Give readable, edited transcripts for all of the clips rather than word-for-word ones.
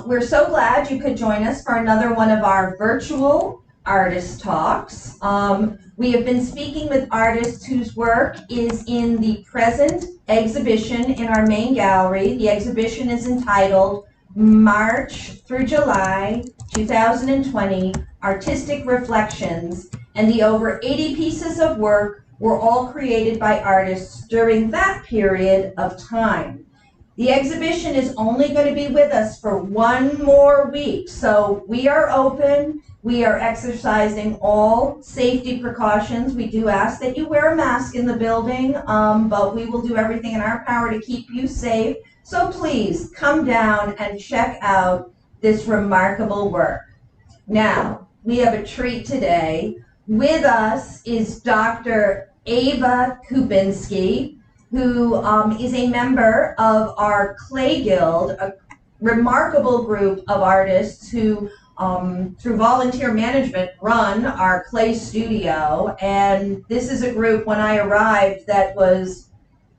We're so glad you could join us for another one of our virtual artist talks. We have been speaking with artists whose work is in the present exhibition in our main gallery. The exhibition is entitled March through July 2020 Artistic Reflections, and the over 80 pieces of work were all created by artists during that period of time. The exhibition is only going to be with us for one more week, so we are open. We are exercising all safety precautions. We do ask that you wear a mask in the building, but we will do everything in our power to keep you safe. So please come down and check out this remarkable work. Now, we have a treat today. With us is Dr. Eva Kubinsky, who is a member of our Clay Guild, a remarkable group of artists who, through volunteer management, run our clay studio. And this is a group, when I arrived, that was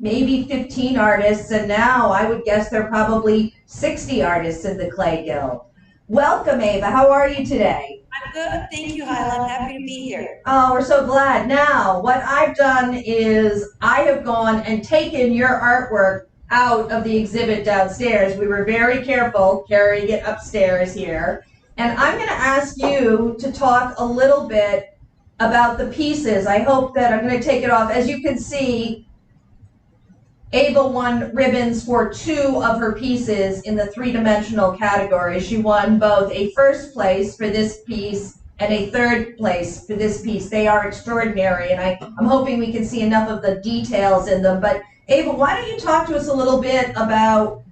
maybe 15 artists, and now I would guess there are probably 60 artists in the Clay Guild. Welcome, Eva. How are you today? I'm good. Thank you, Hyla. I'm happy to be here. Oh, we're so glad. Now, what I've done is I have gone and taken your artwork out of the exhibit downstairs. We were very careful carrying it upstairs here. And I'm going to ask you to talk a little bit about the pieces. I hope that I'm going to take it off. As you can see, Eva won ribbons for 2 of her pieces in the 3-dimensional category. She won both a first place for this piece and a 3rd place for this piece. They are extraordinary, and I'm hoping we can see enough of the details in them. But Eva, why don't you talk to us a little bit about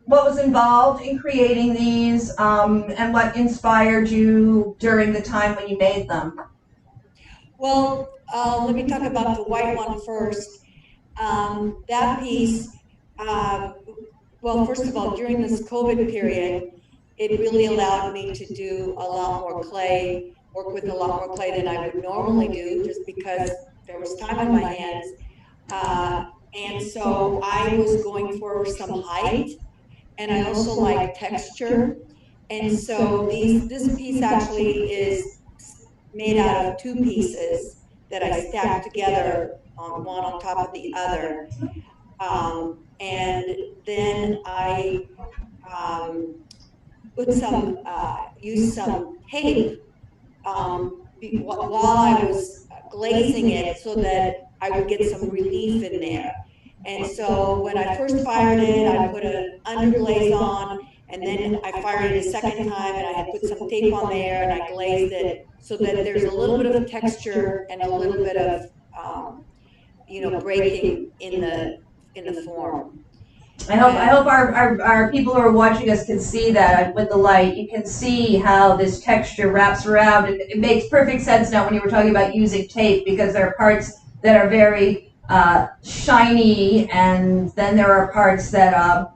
what was involved in creating these and what inspired you during the time when you made them? Well, let me talk about the white one first. That piece, well, first of all, during this COVID period, it really allowed me to do a lot more clay, work with a lot more clay than I would normally do, just because there was time on my hands. And so I was going for some height, and I also like texture. And so this piece actually is made out of 2 pieces that I stacked together on one on top of the other. And then I used some tape while I was glazing it so that I would get some relief in there. And so when I first fired it, I put an underglaze on, and then I fired it a second time, and I had put some tape on there, and I glazed it so that there's a little bit of texture and a little bit of breaking in the form. I hope our people who are watching us can see that with the light. You can see how this texture wraps around. It makes perfect sense now when you were talking about using tape, because there are parts that are very shiny, and then there are parts that are,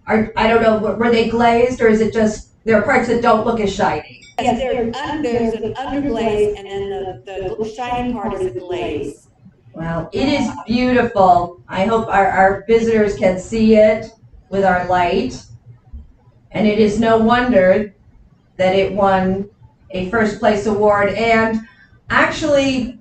I don't know, were they glazed, or is it just there are parts that don't look as shiny? Yes, there's an underglaze, and then the shiny part is a glaze. Wow, it is beautiful. I hope our visitors can see it with our light. And it is no wonder that it won a first place award. And actually,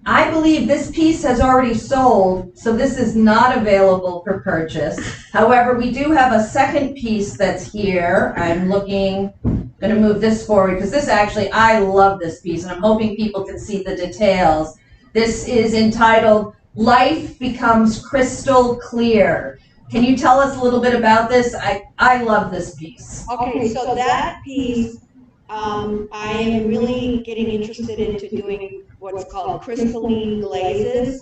I believe this piece has already sold, so this is not available for purchase. However, we do have a second piece that's here. I'm going to move this forward, because this actually, I love this piece, and I'm hoping people can see the details. This is entitled, Life Becomes Crystal Clear. Can you tell us a little bit about this? I love this piece. Okay, so that piece, I am really getting interested into doing what's called crystalline glazes.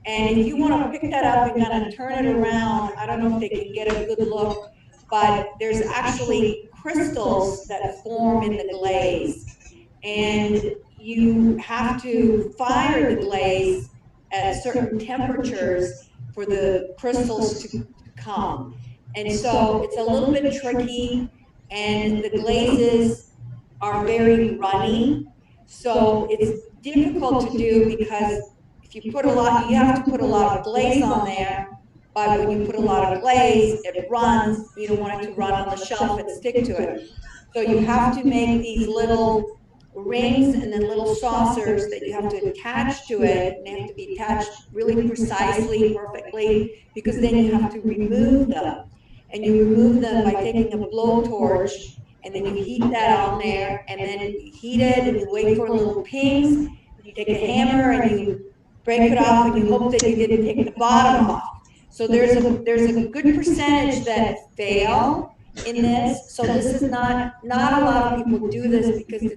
And if you want to pick that up and kind of turn it around, I don't know if they can get a good look, but there's actually crystals that form in the glaze. And you have to fire the glaze at certain temperatures for the crystals to come. And so it's a little bit tricky, and the glazes are very runny. So it's difficult to do, because if you put a lot, you have to put a lot of glaze on there, but when you put a lot of glaze, it runs. You don't want it to run on the shelf and stick to it. So you have to make these little rings and then little saucers that you have to attach to it, and they have to be attached really precisely, perfectly, because then you have to remove them. And you remove them by taking a blowtorch, and then you heat that on there, and then you heat it, and you wait for little pings, and you take a hammer and you break it off, and you hope that you didn't take the bottom off. So there's a good percentage that fail in this. So this is not a lot of people do this because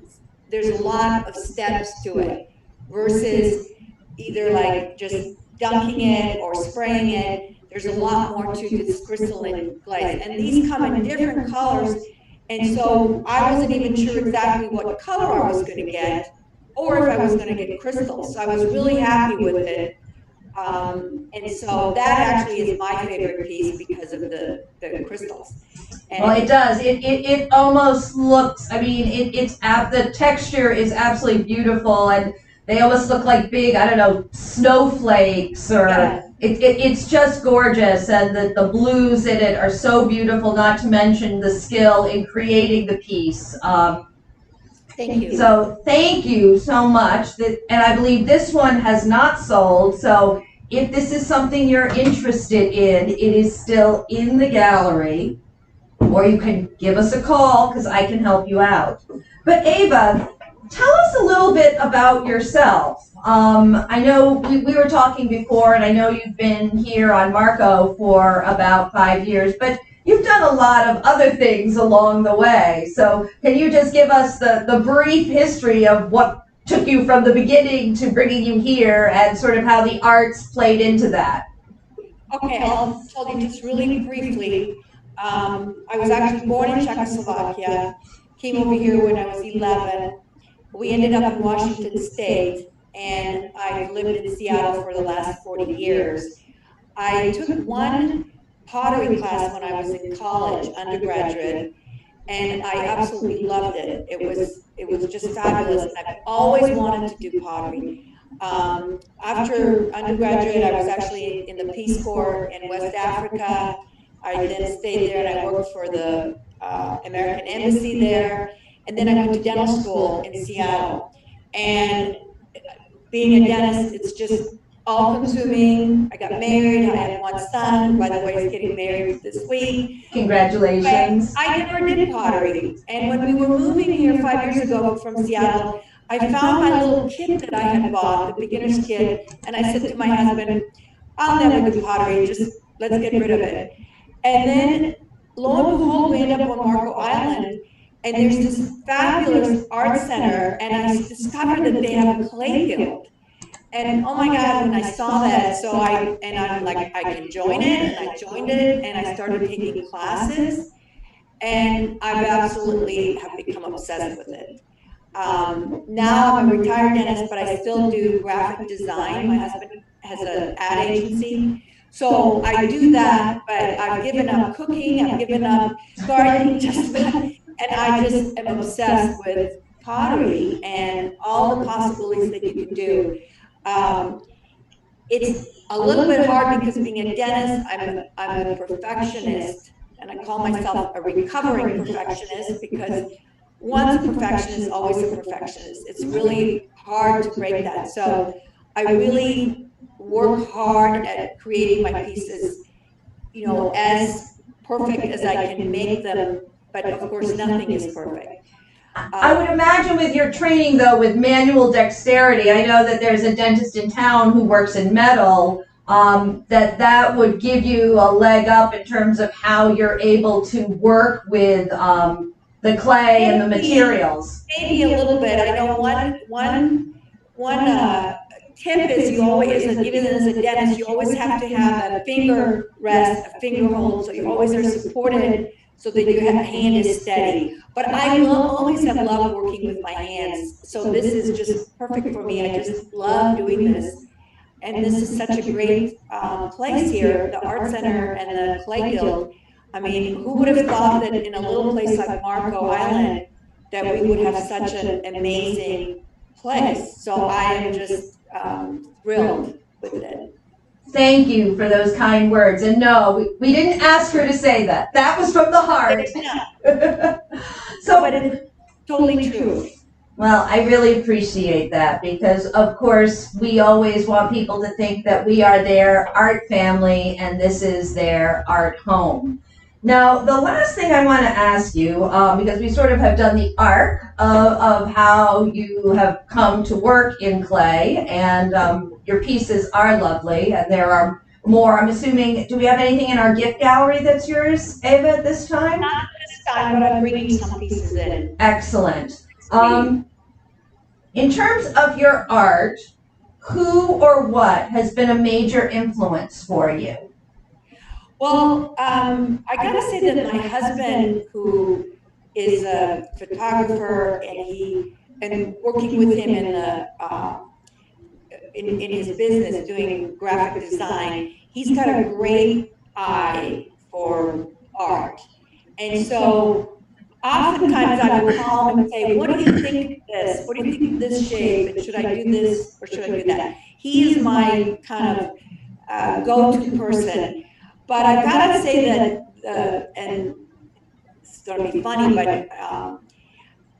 there's a lot of steps to it versus either like just dunking it or spraying it. There's a lot more to this crystalline glaze, and these come in different colors. And so I wasn't even sure exactly what color I was going to get, or if I was going to get crystals. So I was really happy with it. And so that actually is my favorite piece because of the crystals. And well, it does. It almost looks, I mean, the texture is absolutely beautiful, and they almost look like big, I don't know, snowflakes, or yeah. it's just gorgeous, and the blues in it are so beautiful, not to mention the skill in creating the piece. Thank you. So thank you so much. And I believe this one has not sold, so if this is something you're interested in, it is still in the gallery, or you can give us a call because I can help you out. But Eva, tell us a little bit about yourself. I know we were talking before, and I know you've been here on Marco for about 5 years, but you've done a lot of other things along the way. So can you just give us the brief history of what took you from the beginning to bringing you here, and sort of how the arts played into that? Okay, I'll tell you just really briefly. I was actually born in Czechoslovakia, came over here when I was 11. We ended up in Washington State, and I've lived in Seattle for the last 40 years. I took one pottery class when I was in college, undergraduate, and I absolutely loved it. It was just fabulous. I've always wanted to do pottery. After undergraduate, I was actually in the Peace Corps in West Africa. I then stayed there and I worked for the American Embassy there. And then I went to dental school in Seattle. And being a dentist, it's just all consuming. I got married. I had one son, who, by the way, is getting married this week. Congratulations. I never did pottery. And when we were moving here 5 years ago from Seattle, I found my little kit that I had bought, the beginner's kit, and I said to my husband, I'll never do pottery, just let's get rid of it. And then, lo and behold, we end up on Marco Island, and there's this fabulous art center, and I discovered that they have a clay guild. And oh my God, when I saw that, I'm like, I can join it, and I joined it, and I started taking classes, and I've absolutely have become obsessed with it. Now I'm a retired dentist, but I still do graphic design. My husband has an ad agency. So I do that, but I've given up cooking, I've given up gardening, just about, and I just am obsessed with pottery and all the possibilities that you can do. It's a little bit hard because being a dentist, I'm a perfectionist, and I call myself a recovering perfectionist because once a perfectionist, always a perfectionist. It's really hard to break that. So I really work hard at creating my pieces, you know, as perfect as I can make them, but of course nothing is perfect. I would imagine with your training, though, with manual dexterity, I know that there's a dentist in town who works in metal, that would give you a leg up in terms of how you're able to work with the clay and the materials. Maybe a little bit. I know one tip is you always, even as a dentist, you always have to have a finger rest, a finger hold, so you always are supported so that your hand is steady. But I always have loved working with my hands, so this is just perfect for me. I just love doing this. And this is such a great place here, the Art Center and the Clay Guild. I mean, who would have thought that in a little place like Marco Island that we would have such an amazing place? So I am just thrilled with it. Thank you for those kind words. And no, we didn't ask her to say that. That was from the heart. So, but it's totally true. Well, I really appreciate that because, of course, we always want people to think that we are their art family and this is their art home. Now, the last thing I want to ask you, because we sort of have done the arc of how you have come to work in clay, and your pieces are lovely, and there are more. I'm assuming, do we have anything in our gift gallery that's yours, Eva, at this time? Not this time, but I'm bringing some pieces in. Excellent. In terms of your art, who or what has been a major influence for you? Well, I gotta say that my husband, who is a photographer, and working with him in the in his business doing graphic design, he's got a great eye for art, and so oftentimes I would call him and say, "What do you think of this? What do you think of this shape? And should I do this or should I do that?" He is my kind of go-to person. But I gotta say that, and it's gonna be funny, but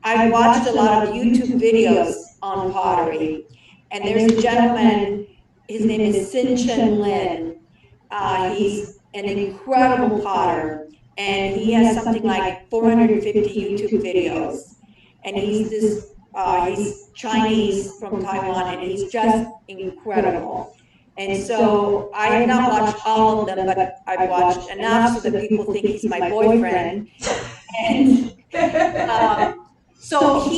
I watched a lot of YouTube videos on pottery, and there's a gentleman. His name is Sin Chen Lin. He's an incredible potter, and he has something like 450 YouTube videos. And he's Chinese from Taiwan, and he's just incredible. And so I have not watched all of them, but I've watched enough so that people think he's my boyfriend. And so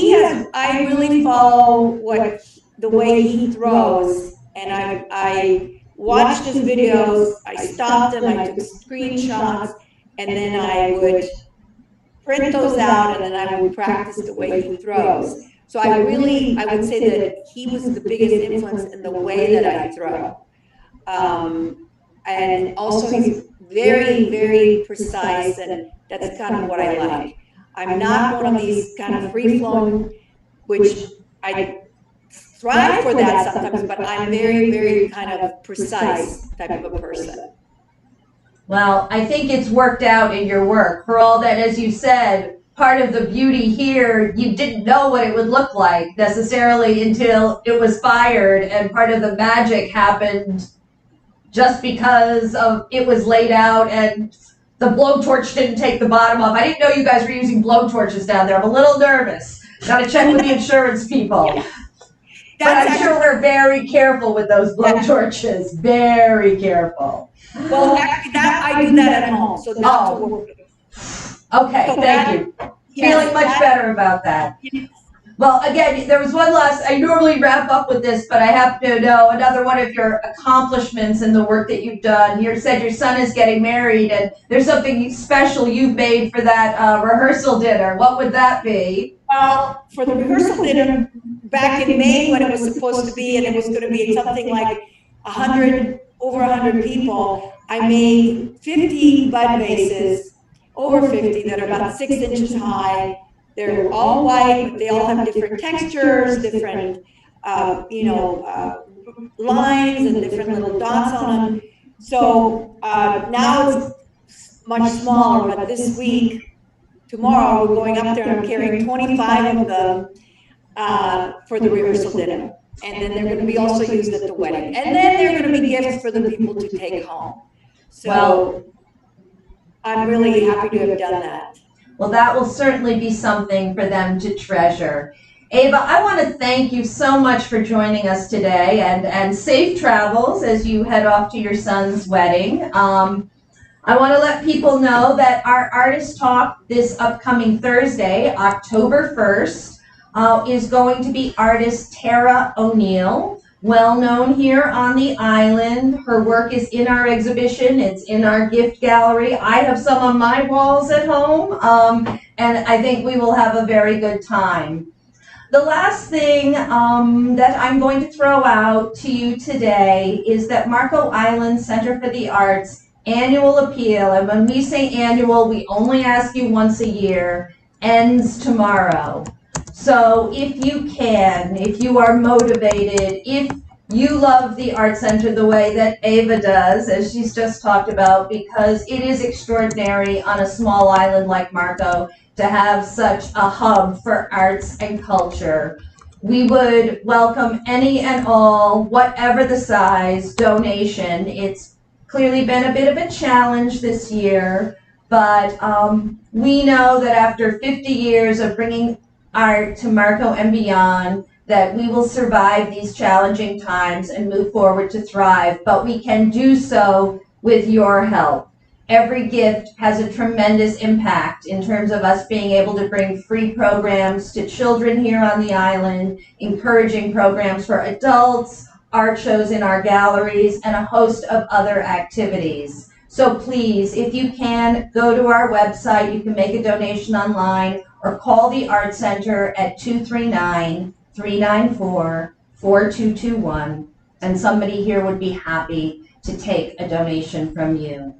I really follow the way he throws, and I watched his videos, I stopped them, I took screenshots, and then I would print those out, and then I would practice the way he throws. So I would say that he was the biggest influence in the way that I throw. And also he's very, very precise, and that's kind of what I like. I'm not one of these kind of free-flowing, which I strive for that sometimes, but I'm very, very kind of precise type of a person. Well, I think it's worked out in your work. For all that, as you said, part of the beauty here, you didn't know what it would look like necessarily until it was fired, and part of the magic happened just because of it was laid out and the blowtorch didn't take the bottom off. I didn't know you guys were using blowtorches down there. I'm a little nervous. Got to check with the insurance people. Yeah. But I'm sure we're very careful with those blowtorches. Very careful. Well, actually, I do that at home, so not to worry. Okay, so thank you. Feeling much better about that. Yes. Well, again, there was one last, I normally wrap up with this, but I have to know another one of your accomplishments in the work that you've done. You said your son is getting married, and there's something special you've made for that rehearsal dinner. What would that be? Well, for the rehearsal dinner back in May when it was supposed to be, and it was going to be something like over 100 people, I made 50 bud vases, over 50, that are about 6 inches high. They're all white, but they all have different textures, different, lines and different little dots on them. So now it's much smaller, but this week, tomorrow, we're going up there and I'm carrying 25 of them for the rehearsal dinner. And then they're going to be also used at the wedding. And then they're going to be gifts for the people to take home. So I'm really happy to have done that. Well, that will certainly be something for them to treasure. Eva, I want to thank you so much for joining us today, and safe travels as you head off to your son's wedding. I want to let people know that our Artist Talk this upcoming Thursday, October 1st, is going to be artist Tara O'Neill, well known here on the island. Her work is in our exhibition. It's in our gift gallery. I have some on my walls at home, and I think we will have a very good time. The last thing that I'm going to throw out to you today is that Marco Island Center for the Arts annual appeal, and when we say annual, we only ask you once a year, ends tomorrow. So if you can, if you are motivated, if you love the Art Center the way that Eva does, as she's just talked about, because it is extraordinary on a small island like Marco to have such a hub for arts and culture. We would welcome any and all, whatever the size, donation. It's clearly been a bit of a challenge this year, but we know that after 50 years of bringing art to Marco and beyond, that we will survive these challenging times and move forward to thrive, but we can do so with your help. Every gift has a tremendous impact in terms of us being able to bring free programs to children here on the island, encouraging programs for adults, art shows in our galleries, and a host of other activities. So please, if you can, go to our website. You can make a donation online or call the Art Center at 239-394-4221, and somebody here would be happy to take a donation from you.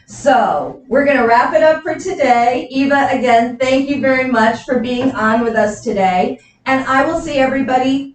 So we're going to wrap it up for today. Eva, again, thank you very much for being on with us today, and I will see everybody